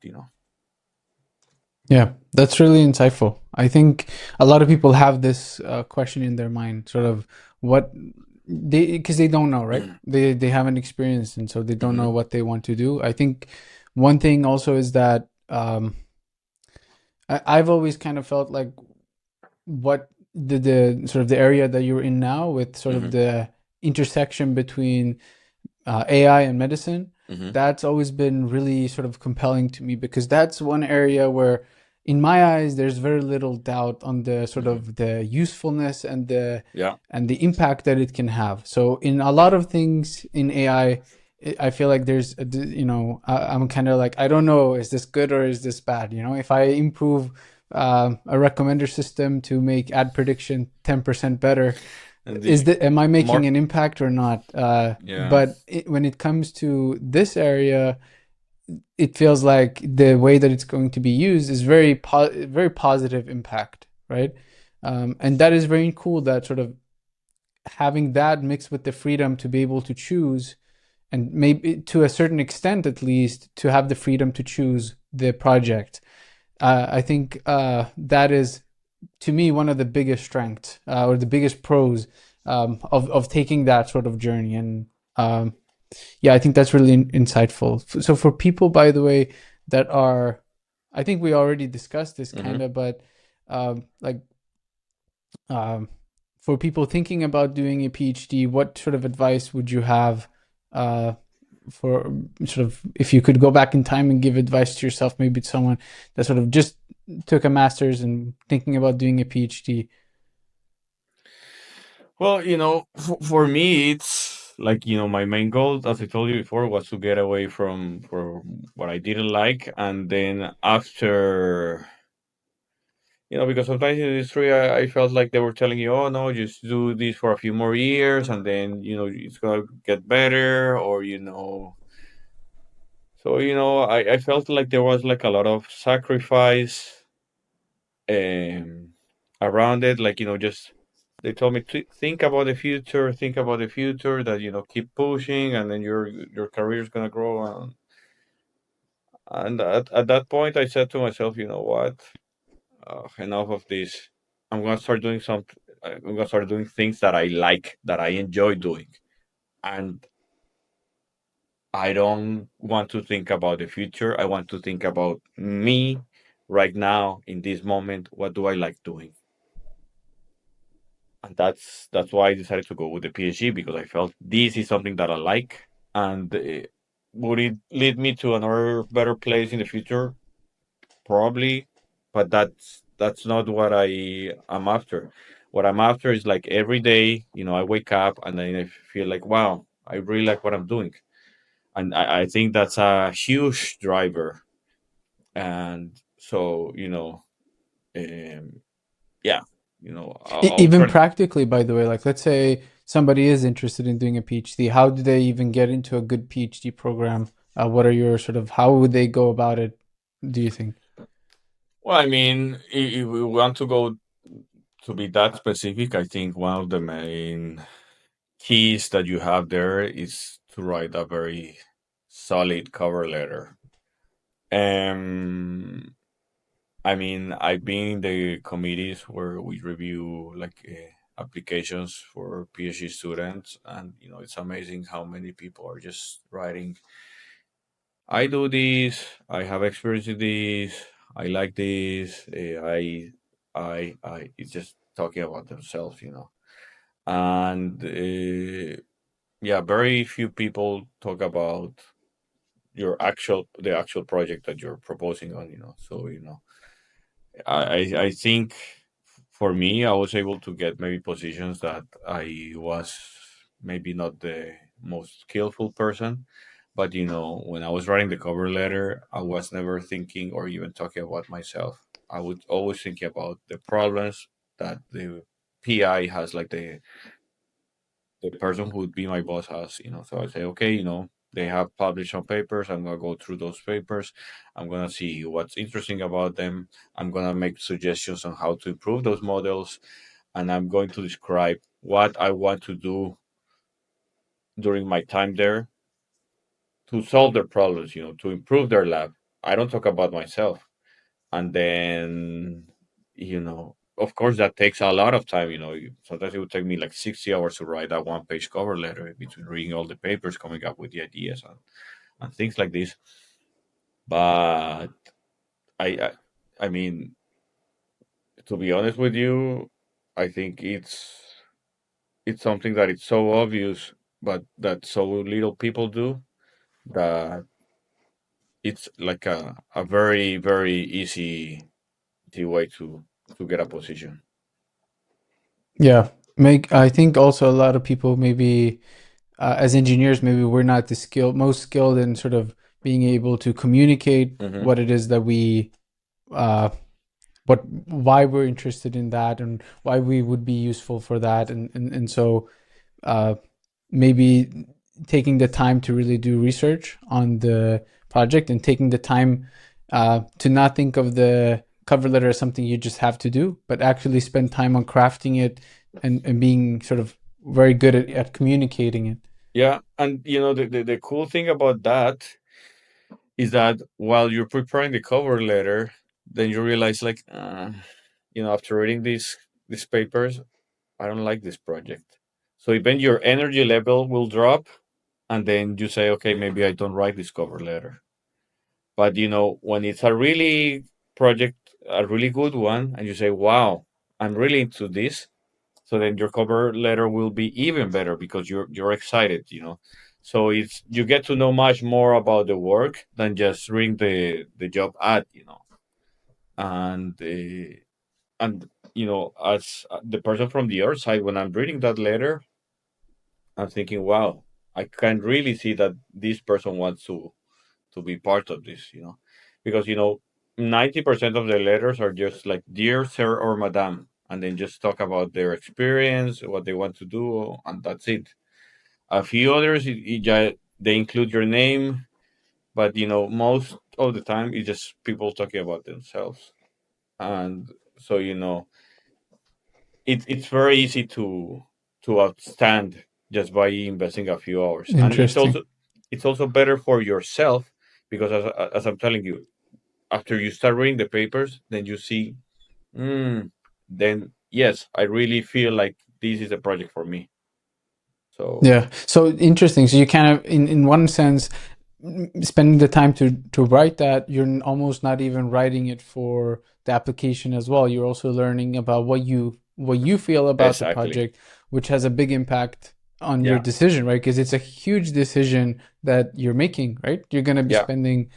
Yeah, that's really insightful. I think a lot of people have this question in their mind, sort of what because they don't know, right? They haven't experienced, and so they don't know Hmm. what they want to do. I think one thing also is that I've always kind of felt like what the sort of the area that you're in now with sort of Hmm. the intersection between AI and medicine, Hmm. that's always been really sort of compelling to me because that's one area where, in my eyes, there's very little doubt on the sort Hmm. of the usefulness Yeah. and the impact that it can have. So in a lot of things in AI, I feel like there's, I'm kind of like, I don't know, is this good or is this bad? If I improve a recommender system to make ad prediction 10% better, And is the that am I making more, an impact or not? yeah, But when it comes to this area, it feels like the way that it's going to be used is very positive impact, right? And that is very cool. That sort of having that mixed with the freedom to be able to choose, and maybe to a certain extent at least, to have the freedom to choose the project. I think that is, to me, one of the biggest strengths or the biggest pros of taking that sort of journey. And yeah, I think that's really insightful. So for people, by the way, that are, I think we already discussed this kind hmm of, but like um, for people thinking about doing a PhD, what sort of advice would you have uh, for sort of if you could go back in time and give advice to yourself, maybe to someone that sort of just took a master's and thinking about doing a PhD? well, for me, like, my main goal, as I told you before, was to get away from what I didn't like. And then after, because sometimes in the industry, I felt like they were telling you, oh no, just do this for a few more years and then, it's gonna get better, or, so, I felt like there was like a lot of sacrifice um, around it. Like, just they told me to think about the future, that, keep pushing, and then your career is gonna grow. And at that point, I said to myself, you know what, enough of this. I'm gonna start doing some. I'm gonna start doing things that I like, that I enjoy doing, and I don't want to think about the future. I want to think about me right now in this moment. What do I like doing? And that's why I decided to go with the PhD, because I felt this is something that I like. And would it lead me to another better place in the future? Probably, but that's not what I am after. What I'm after is like every day, I wake up and then I feel like, wow, I really like what I'm doing, and I think that's a huge driver. And so, um, yeah, I'll Even try. practically, by the way, like let's say somebody is interested in doing a PhD, how do they even get into a good PhD program? What are your sort of, how would they go about it, do you think? Well, I mean, if we want to go to be that specific, I think one of the main keys that you have there is to write a very solid cover letter. Um, I mean, I've been in the committees where we review like applications for PhD students, and it's amazing how many people are just writing, "I do this. I have experience in this. I like this. I." It's just talking about themselves. And yeah, very few people talk about the actual project that you're proposing on. So, I think for me, I was able to get maybe positions that I was maybe not the most skillful person, but when I was writing the cover letter, I was never thinking or even talking about myself. I would always think about the problems that the PI has, like the person who would be my boss has. So I say, okay, they have published some papers. I'm gonna go through those papers. I'm gonna see what's interesting about them. I'm gonna make suggestions on how to improve those models, and I'm going to describe what I want to do during my time there to solve their problems. To improve their lab. I don't talk about myself, and then of course that takes a lot of time. Sometimes it would take me like 60 hours to write that one page cover letter, between reading all the papers, coming up with the ideas, and things like this. But I mean, to be honest with you, I think it's something that it's so obvious, but that so little people do, that it's like a very, very easy way to get a position. Yeah, make I think also a lot of people maybe as engineers maybe we're not the most skilled in sort of being able to communicate Hmm. what it is that we uh what why we're interested in that and why we would be useful for that, and so uh maybe taking the time to really do research on the project and taking the time to not think of the cover letter as something you just have to do, but actually spend time on crafting it and being sort of very good at communicating it. Yeah, and the cool thing about that is that while you're preparing the cover letter, then you realize, like, after reading these papers, I don't like this project. So even your energy level will drop, and then you say, okay, maybe I don't write this cover letter. But when it's a really project, a really good one, and you say, wow, I'm really into this, so then your cover letter will be even better because you're excited. So it's you get to know much more about the work than just reading the job ad. And as the person from the other side, when I'm reading that letter, I'm thinking, wow, I can really see that this person wants to be part of this, because 90% of the letters are just like dear sir or madam, and then just talk about their experience, what they want to do, and that's it. A few others, they include your name, but most of the time it's just people talking about themselves, and so it's very easy to outstand just by investing a few hours, and it's Interesting. also it's also better for yourself because as I'm telling you, after you start reading the papers, then you see, mm, then yes, I really feel like this is a project for me. So Yeah. So interesting. So you kind of, in one sense, spending the time to write that, you're almost not even writing it for the application as well. You're also learning about what you feel about the exactly, project, which has a big impact on your yeah, decision, right? Because it's a huge decision that you're making, right? You're going to be yeah, spending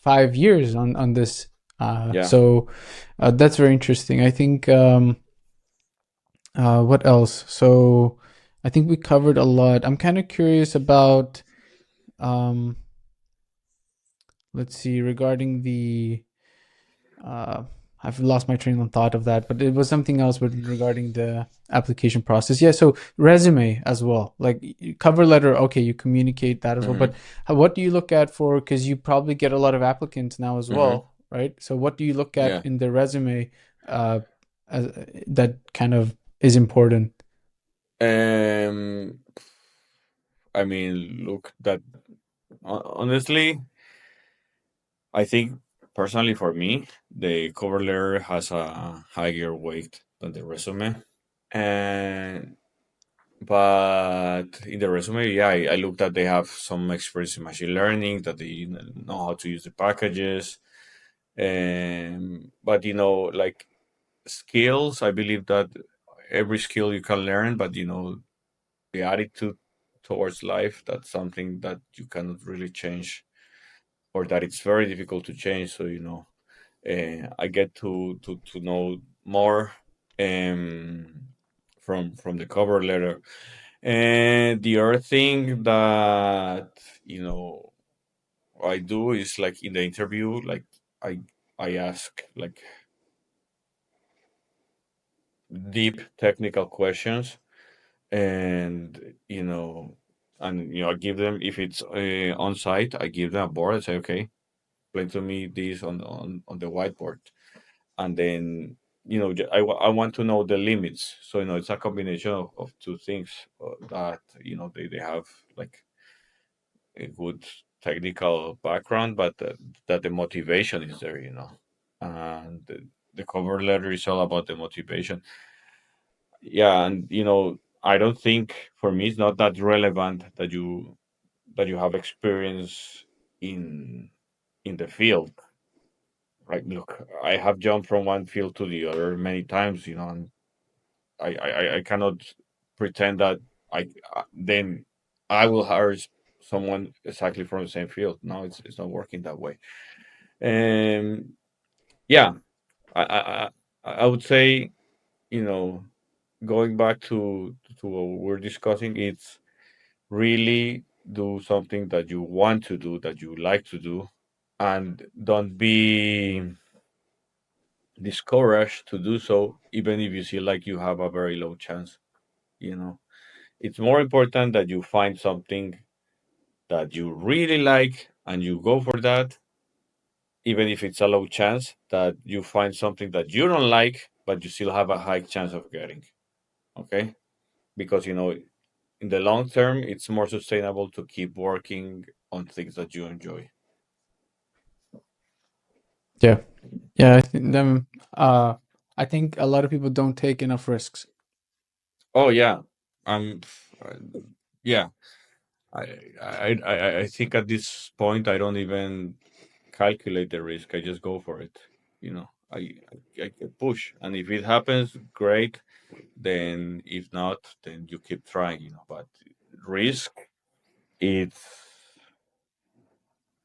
5 years on this. yeah. So that's very interesting. I think what else? So I think we covered a lot. I'm kind of curious about um, let's see, regarding the uh, I've lost my train of thought of that, but it was something else with regarding the application process. Yeah, so resume as well, like cover letter. Okay, you communicate that as well, Hmm. but what do you look at for? Because you probably get a lot of applicants now as Hmm. well, right? So what do you look at Yeah. in the resume uh, as, that kind of is important? um I mean, look, that honestly, I think personally for me, the cover letter has a higher weight than the resume. And but in the resume, yeah, I looked at they have some experience in machine learning, that they know how to use the packages. But like skills, I believe that every skill you can learn, but the attitude towards life, that's something that you cannot really change, or that it's very difficult to change. So I get to know more um, from the cover letter. And the other thing that you know I do is, like, in the interview, like I I ask like deep technical questions, and I give them, if it's on site, I give them a board. I say, okay, explain to me this on the whiteboard, and then I want to know the limits. So it's a combination of two things, that they have, like, a good technical background, but that the motivation is there, and the cover letter is all about the motivation. Yeah, and I don't think, for me, it's not that relevant that you have experience in the field. Right, look, I have jumped from one field to the other many times, and I cannot pretend that then I will hire someone exactly from the same field. No, it's not working that way. And yeah, I I I I would say, you know going back to what we're discussing, it's really do something that you want to do, that you like to do, and don't be discouraged to do so, even if you see like you have a very low chance. You know, it's more important that you find something that you really like and you go for that, even if it's a low chance, that you find something that you don't like, but you still have a high chance of getting. Okay? Because, in the long term, it's more sustainable to keep working on things that you enjoy. Yeah, yeah. I think a lot of people don't take enough risks. Oh, yeah. Um, uh, yeah. I think at this point, I don't even calculate the risk. I just go for it. I can push, and if it happens, great. Then if not, then you keep trying. But risk, it's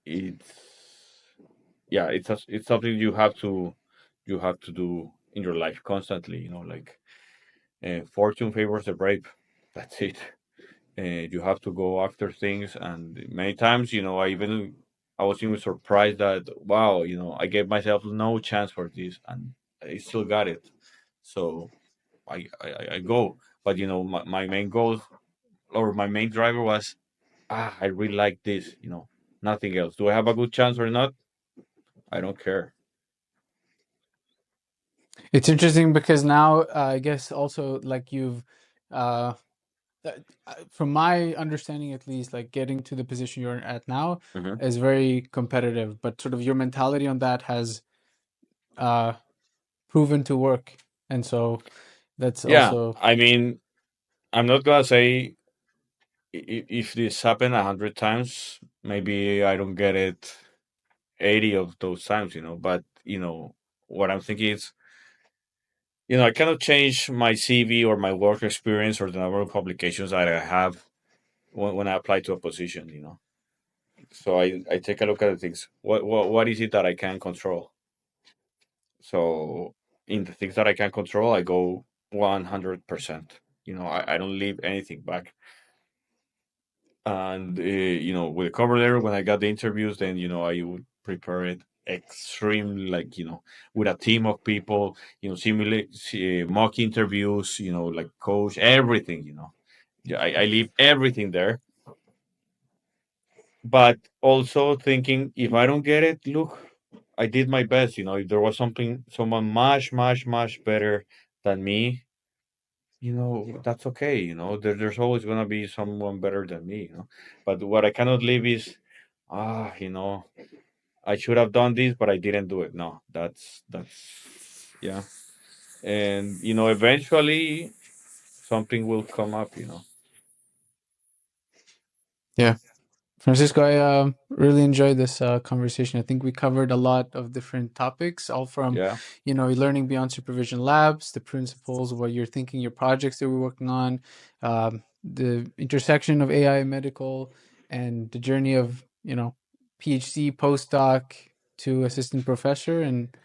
it's yeah, it's something you have to do in your life constantly. Like, fortune favors the brave. That's it. You have to go after things, and many times, I was even surprised that wow, I gave myself no chance for this, and I still got it. So I go, but my main goal or my main driver was I really like this, nothing else. Do I have a good chance or not? I don't care. It's interesting because now I guess also like you've uh, from my understanding at least, like getting to the position you're at now Hmm. is very competitive, but sort of your mentality on that has uh, proven to work, and so that's Yeah, also I mean, I'm not gonna say if this happened 100 times, maybe I don't get it 80 of those times, but what I'm thinking is, I cannot change my CV or my work experience or the number of publications that I have when I apply to a position, So I take a look at the things. What is it that I can control? So in the things that I can control, I go 100%. I don't leave anything back. And with the cover letter, when I got the interviews, then I would prepare it extremely, like with a team of people, simulate mock interviews, like coach everything. Yeah, I leave everything there, but also thinking if I don't get it, look, I did my best. If there was someone much, much, much better than me, that's okay. There's always gonna be someone better than me. But what I cannot leave is, I should have done this, but I didn't do it. No, yeah. And eventually something will come up. yeah. Francisco, I really enjoyed this conversation. I think we covered a lot of different topics, all from, Yeah. learning beyond supervision labs, the principles of what you're thinking, your projects that we're working on, the intersection of AI and medical, and the journey of, PhD, postdoc to assistant professor. And,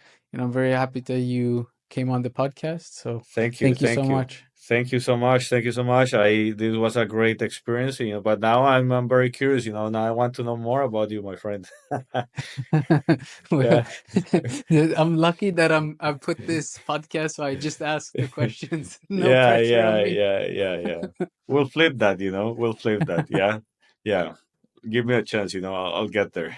I'm very happy that you came on the podcast. So Thank you, thank you so thank you, much. thank you so much, thank you so much. This was a great experience, but now I'm very curious. Now I want to know more about you, my friend. Well, Yeah. I'm lucky that I put this podcast, so I just ask the questions. No Yeah, pressure yeah, on me. yeah, yeah, yeah. We'll flip that, we'll flip that. Yeah, yeah. Give me a chance, I'll get there.